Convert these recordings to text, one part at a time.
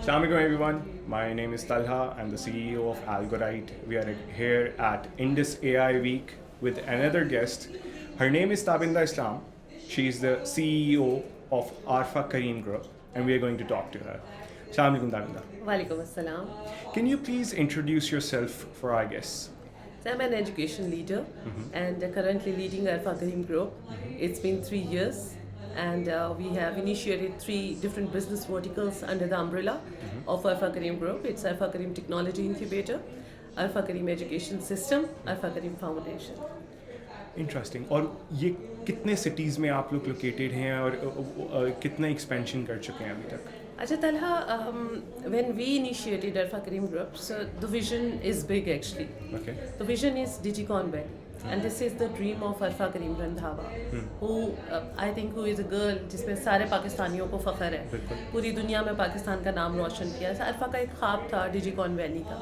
Assalamualaikum everyone. My name is Talha. I'm the CEO of Algorite. We are here at Indus AI Week with another guest. Her name is Tabinda Islam. She is the CEO of Arfa Kareem Group, and we are going to talk to her. Assalamualaikum Tabinda. Walaikum assalam. Can you please introduce yourself for our guests? So I'm an education leader and currently leading Arfa Kareem Group. It's been 3 years and we have initiated 3 different business verticals under the umbrella of Arfa Kareem Group. It's Arfa Kareem Technology Incubator, Arfa Kareem Education System, Arfa Kareem Foundation. Interesting. और ये कितने cities में आप लोग located हैं और कितना expansion कर चुके हैं अभी तक? Acha Talha, when we initiated Arfa Kareem Group, so the vision is big actually. Okay. The vision is Digicon Valley. And this is the dream of Arfa Kareem Randhawa, who I think who is a girl जिसमें सारे पाकिस्तानियों को फ़ख्र है, पूरी दुनिया में पाकिस्तान का नाम रोशन किया. अरफा का एक ख्वाब था डिजिकॉन वैली का,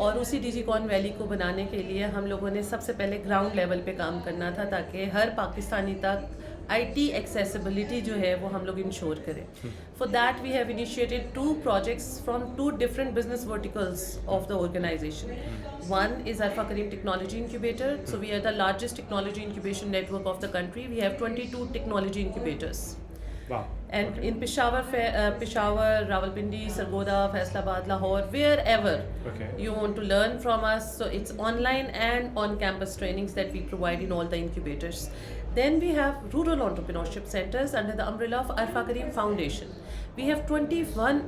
और उसी डिजिकॉन वैली को बनाने के लिए हम लोगों ने सबसे पहले ग्राउंड लेवल पे काम करना था ताकि हर पाकिस्तानी तक IT एक्सेसिबिलिटी जो है वो हम लोग इंश्योर करें. For that we have initiated 2 projects from 2 different business verticals of the organization. One is Arfa Kareem Technology Incubator. So we are the largest technology incubation network of the country. We have 22 technology incubators. Wow. And in Peshawar, Rawalpindi, Sargodha, Faisalabad, Lahore, wherever you want to learn from us. So it's online and on-campus trainings that we provide in all the incubators. Then we have rural entrepreneurship centers under the umbrella of Arfa Kareem Foundation. We have 21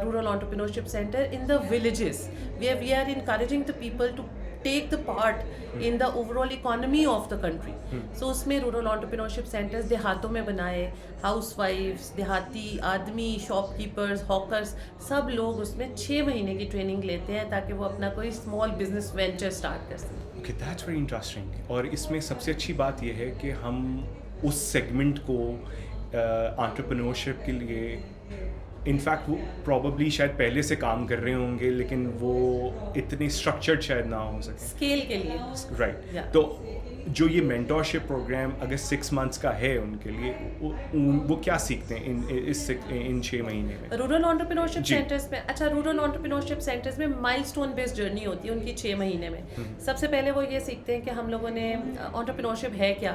rural entrepreneurship centers in the villages where we are encouraging the people to take the part in the overall economy of the country. So उसमें rural entrepreneurship centers देहातों में बनाए, housewives, देहाती आदमी, shopkeepers, hawkers, सब लोग उसमें 6 महीने की ट्रेनिंग लेते हैं ताकि वो अपना कोई small business venture start कर सकें. Okay, that's very interesting. और इसमें सबसे अच्छी बात ये है कि हम उस सेगमेंट को एंटरप्रेन्योरशिप के लिए इनफैक्ट वो प्रॉबली शायद पहले से काम कर रहे होंगे लेकिन वो इतनी स्ट्रक्चर्ड शायद ना हो सके स्केल के लिए. राइट. तो जो ये मेंटोरशिप प्रोग्राम अगर 6 months का है उनके लिए वो क्या सीखते हैं इन 6 महीने में? रूरल एंटरप्रेन्योरशिप सेंटर्स में रूरल एंटरप्रेन्योरशिप सेंटर्स में माइलस्टोन बेस्ड जर्नी होती है उनकी 6 महीने में. सबसे पहले वो ये सीखते हैं कि हम लोगों ने एंटरप्रेन्योरशिप है क्या,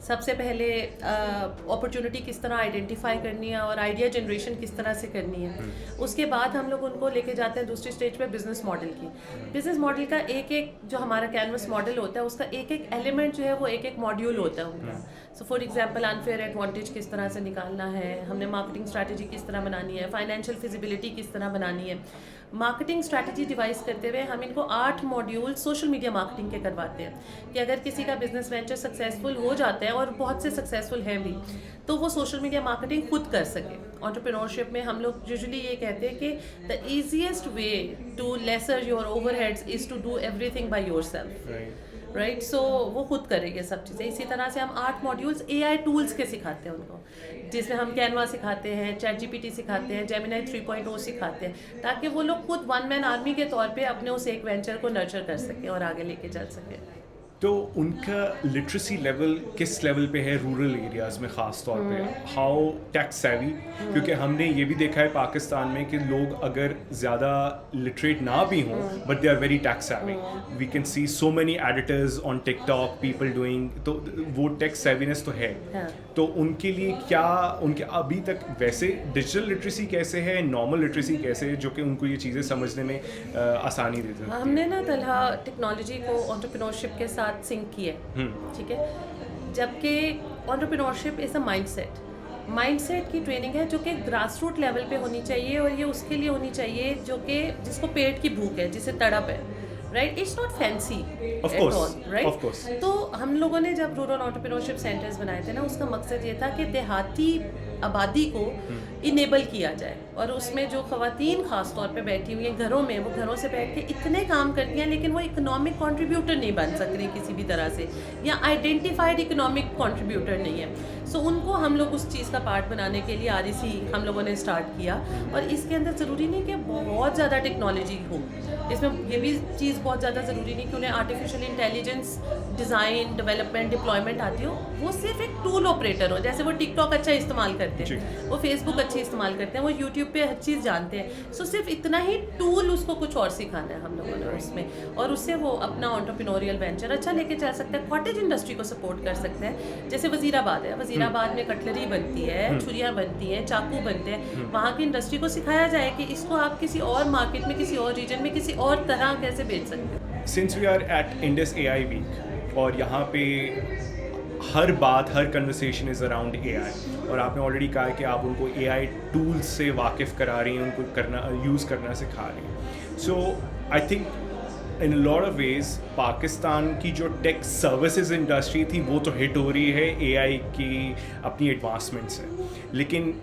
सबसे पहले अपॉर्चुनिटी किस तरह आइडेंटिफाई करनी है और आइडिया जनरेशन किस तरह से करनी है. उसके बाद हम लोग उनको लेके जाते हैं दूसरी स्टेज पे बिजनेस मॉडल की. बिजनेस मॉडल का एक जो हमारा कैनवस मॉडल होता है उसका एक एलिमेंट जो है वो एक मॉड्यूल होता है उनका. So for example unfair advantage किस तरह से निकालना है, हमने मार्केटिंग स्ट्रैटेजी किस तरह बनानी है, फाइनेंशियल फिजिबिलिटी किस तरह बनानी है. मार्केटिंग स्ट्रैटेजी डिवाइस करते हुए हम इनको 8 मॉड्यूल सोशल मीडिया मार्केटिंग के करवाते हैं कि अगर किसी का बिजनेस वेंचर सक्सेसफुल हो जाता है और बहुत से सक्सेसफुल हैं भी तो वो सोशल मीडिया मार्केटिंग खुद कर सके. एंटरप्रेन्योरशिप में हम लोग यूजुअली ये कहते हैं कि the easiest way to lesser your overheads is to do everything by yourself. Right. So वो खुद करेंगे सब चीज़ें. इसी तरह से हम 8 मॉड्यूल्स AI टूल्स के सिखाते हैं उनको, जिसमें हम कैनवा सिखाते हैं, ChatGPT सिखाते हैं, Gemini 3.0 सिखाते हैं ताकि वो लोग खुद 1 man आर्मी के तौर पे अपने उस एक वेंचर को नर्चर कर सकें और आगे लेके चल सकें. तो उनका लिटरेसी लेवल किस लेवल पे है रूरल एरियाज़ में ख़ास तौर पे? हाउ टैक्स सेवी? क्योंकि हमने ये भी देखा है पाकिस्तान में कि लोग अगर ज़्यादा लिटरेट ना भी हों but they are very tax savvy. We can see so many editors on TikTok people doing, तो वो टैक्स सेवीनेस तो है. तो उनके लिए क्या उनके अभी तक वैसे डिजिटल लिटरेसी कैसे है, नॉर्मल लिटरेसी कैसे है जो कि उनको ये चीज़ें समझने में आसानी देती है? हमने ना तलहा टेक्नोलॉजी को एंटरप्रेन्योरशिप के साथ सिंक किया है. ठीक है. जबकि एंटरप्रेन्योरशिप इज़ अ माइंडसेट की ट्रेनिंग है जो कि ग्रास रूट लेवल पे होनी चाहिए और ये उसके लिए होनी चाहिए जो कि जिसको पेट की भूख है, जिसे तड़प है. Right. It's not fancy at all. Right. तो हम लोगों ने जब रूरल एंटरप्रेन्योरशिप सेंटर्स बनाए थे ना उसका मकसद ये था कि देहाती आबादी को इनेबल किया जाए और उसमें जो ख़वातीन ख़ास तौर पे बैठी हुई हैं घरों में, वो घरों से बैठ के इतने काम करती हैं लेकिन वो इकोनॉमिक कंट्रीब्यूटर नहीं बन सक रही किसी भी तरह से या आइडेंटिफाइड इकोनॉमिक कंट्रीब्यूटर नहीं है. सो उनको हम लोग उस चीज़ का पार्ट बनाने के लिए REC हम लोगों ने स्टार्ट किया. और इसके अंदर ज़रूरी नहीं कि बहुत ज़्यादा टेक्नोलॉजी हो, इसमें ये भी चीज़ बहुत ज़्यादा ज़रूरी नहीं कि उन्हें artificial intelligence design development deployment आती हो. वो सिर्फ एक टूल ऑपरेटर हो. जैसे वो टिकटॉक अच्छा इस्तेमाल करते हैं, वो फेसबुक अच्छी इस्तेमाल करते हैं, वो यूट्यूब पे हर चीज़ जानते हैं. सो सिर्फ इतना ही टूल, उसको कुछ और सिखाना है हम लोगों ने उसमें, और उससे वो अपना एंटरप्रेन्योरियल वेंचर अच्छा लेके चल सकता है. कॉटेज इंडस्ट्री को सपोर्ट कर सकते हैं. जैसे वजीराबाद है, वजीराबाद में कटलरी बनती है, छुरियाँ बनती हैं, चाकू बनते हैं. वहाँ की इंडस्ट्री को सिखाया जाए कि इसको आप किसी और मार्केट में, किसी और रीजन में, किसी और तरह कैसे बेच सकते हैं. Since we are at Indus AI week और यहाँ पे हर बात, हर कन्वर्सेशन इज़ अराउंड AI, और आपने ऑलरेडी कहा है कि आप उनको AI टूल्स से वाकिफ़ करा रही हैं, उनको यूज़ करना सिखा रही हैं. So I think in a lot of ways Pakistan की जो टेक सर्विसेज इंडस्ट्री थी वो तो हिट हो रही है AI की अपनी एडवांसमेंट से, लेकिन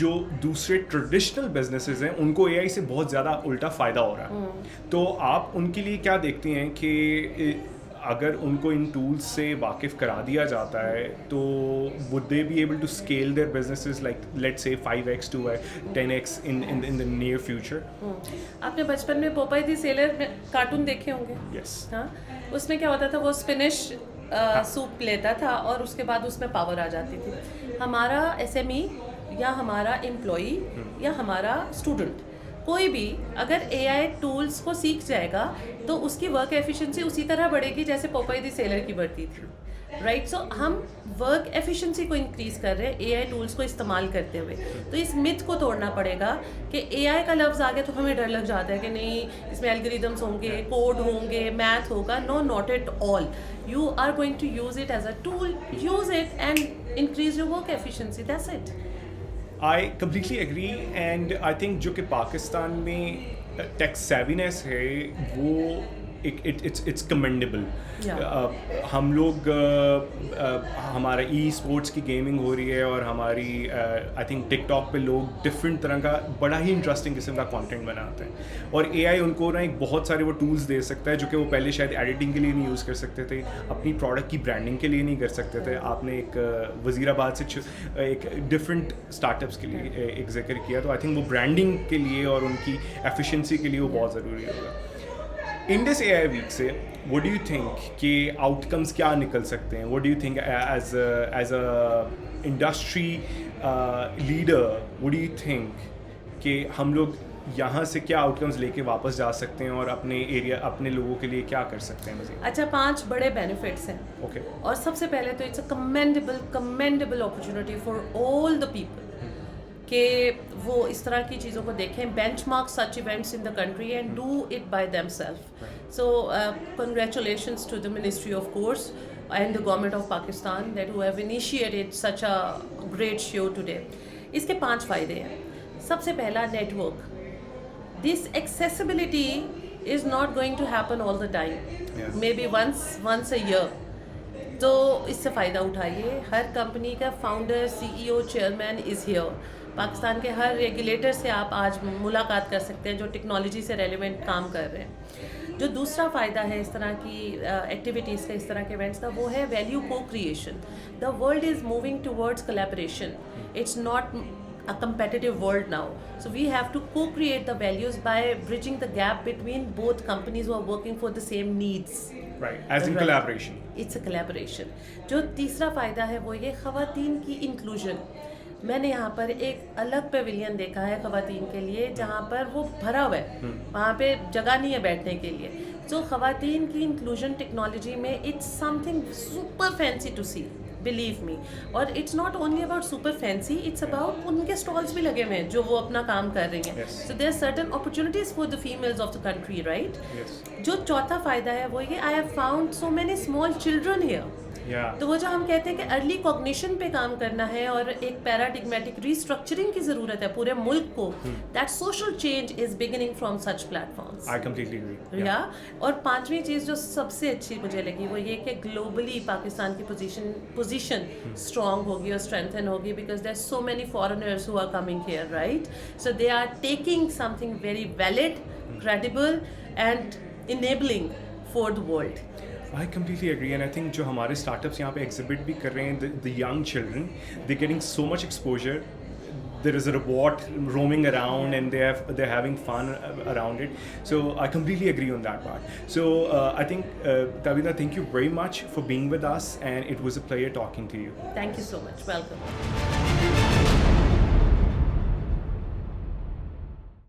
जो दूसरे ट्रेडिशनल बिजनेसेस हैं उनको AI से बहुत ज़्यादा उल्टा फ़ायदा हो रहा है. तो आप उनके लिए क्या देखती हैं कि अगर उनको इन टूल्स से वाकिफ़ करा दिया जाता है तो would they be able to scale their businesses like let's say 5x to 10x in the near future? आपने बचपन में पोपाई दी सेलर में कार्टून देखे होंगे. Yes. हाँ, उसमें क्या होता था, वो स्पिनिश सूप लेता था और उसके बाद उसमें पावर आ जाती थी. हमारा SME या हमारा एम्प्लॉई या हमारा स्टूडेंट कोई भी अगर AI टूल्स को सीख जाएगा तो उसकी वर्क एफिशिएंसी उसी तरह बढ़ेगी जैसे पोपाई दी सेलर की बढ़ती थी. राइट. सो हम वर्क एफिशिएंसी को इंक्रीज़ कर रहे हैं AI टूल्स को इस्तेमाल करते हुए. तो इस मिथ को तोड़ना पड़ेगा कि AI का लफ्ज़ आ गया तो हमें डर लग जाता है कि नहीं, इसमें एल्गोरिदम्स होंगे, कोड होंगे, मैथ होगा. No, not at all. You are going to use it as a tool. Use it and increase your work efficiency. That's it. I completely agree, and I think जो कि पाकिस्तान में take सेविनेस है वो it's commendable. हम लोग हमारा sports की gaming हो रही है और हमारी आई थिंक टिकटॉक पे लोग डिफरेंट तरह का बड़ा ही इंटरेस्टिंग किस्म का कंटेंट बनाते हैं, और AI उनको ना एक बहुत सारे वो टूल्स दे सकता है जो कि वो पहले शायद एडिटिंग के लिए नहीं यूज़ कर सकते थे, अपनी प्रोडक्ट की ब्रांडिंग के लिए नहीं कर सकते थे. आपने एक वज़ीराबाद से एक डिफरेंट स्टार्टअप्स के लिए एक जिक्र किया, तो आई थिंक वो ब्रांडिंग के लिए और उनकी एफिशिएंसी के लिए वो बहुत ज़रूरी होगा. इंडस AI वीक से व्हाट डू यू थिंक कि आउटकम्स क्या निकल सकते हैं? What do you think as a industry leader, what do you think कि हम लोग यहाँ से क्या आउटकम्स लेके वापस जा सकते हैं और अपने एरिया, अपने लोगों के लिए क्या कर सकते हैं मज़ीद? अच्छा, 5 बड़े बेनिफिट्स हैं. ओके. और सबसे पहले तो it's a commendable opportunity for all the people कि वो इस तरह की चीज़ों को देखें, benchmark such events in the country and do it by themself. So congratulations to the ministry of course and the government of Pakistan that who have initiated such a great show today. इसके 5 फ़ायदे हैं. सबसे पहला, network. This accessibility is not going to happen all the time. Maybe once a year. तो इससे फ़ायदा उठाइए. हर company का founder, CEO, chairman is here. Pakistan के हर रेगुलेटर से आप आज मुलाकात कर सकते हैं जो टेक्नोलॉजी से रेलिवेंट काम कर रहे हैं. जो दूसरा फ़ायदा है इस तरह की एक्टिविटीज़ का, इस तरह के इवेंट्स का, वो है वैल्यू को creation. The world is moving towards collaboration. It's not a competitive world now, so we have to co-create the values by bridging the gap between both companies who are working for the same needs. Right, as in collaboration. It's a collaboration. जो तीसरा फ़ायदा है वो ये ख़वातीन की inclusion. मैंने यहाँ पर एक अलग पेविलियन देखा है ख़वातीन के लिए जहाँ पर वो भरा हुआ है, वहाँ पे जगह नहीं है बैठने के लिए. जो ख़वातीन की इंक्लूजन टेक्नोलॉजी में it's something super fancy to see, believe me. और it's not only about super fancy, it's about उनके स्टॉल्स भी लगे हुए हैं जो वो अपना काम कर रही हैं. So there are certain opportunities for the females of the country, right. जो चौथा फ़ायदा है वो ये, I have found so many small children here. तो वो जो हम कहते हैं कि अर्ली कॉग्निशन पे काम करना है और एक पैराडिग्मेटिक रीस्ट्रक्चरिंग की ज़रूरत है पूरे मुल्क को, that social change is beginning from such platforms. I completely agree. या और पांचवी चीज़ जो सबसे अच्छी मुझे लगी वो ये कि ग्लोबली पाकिस्तान की पोजीशन स्ट्रॉन्ग होगी और स्ट्रेंथन होगी, because there are so many foreigners who are coming here, right. So they are taking something very valid, credible and enabling for the world. I completely agree, and I think जो हमारे startups यहाँ पे exhibit भी कर रहे हैं, the young children, they're getting so much exposure. There is a robot roaming around, and they're having fun around it. So I completely agree on that part. So I think Tabitha, thank you very much for being with us, and it was a pleasure talking to you. Thank you so much. Welcome.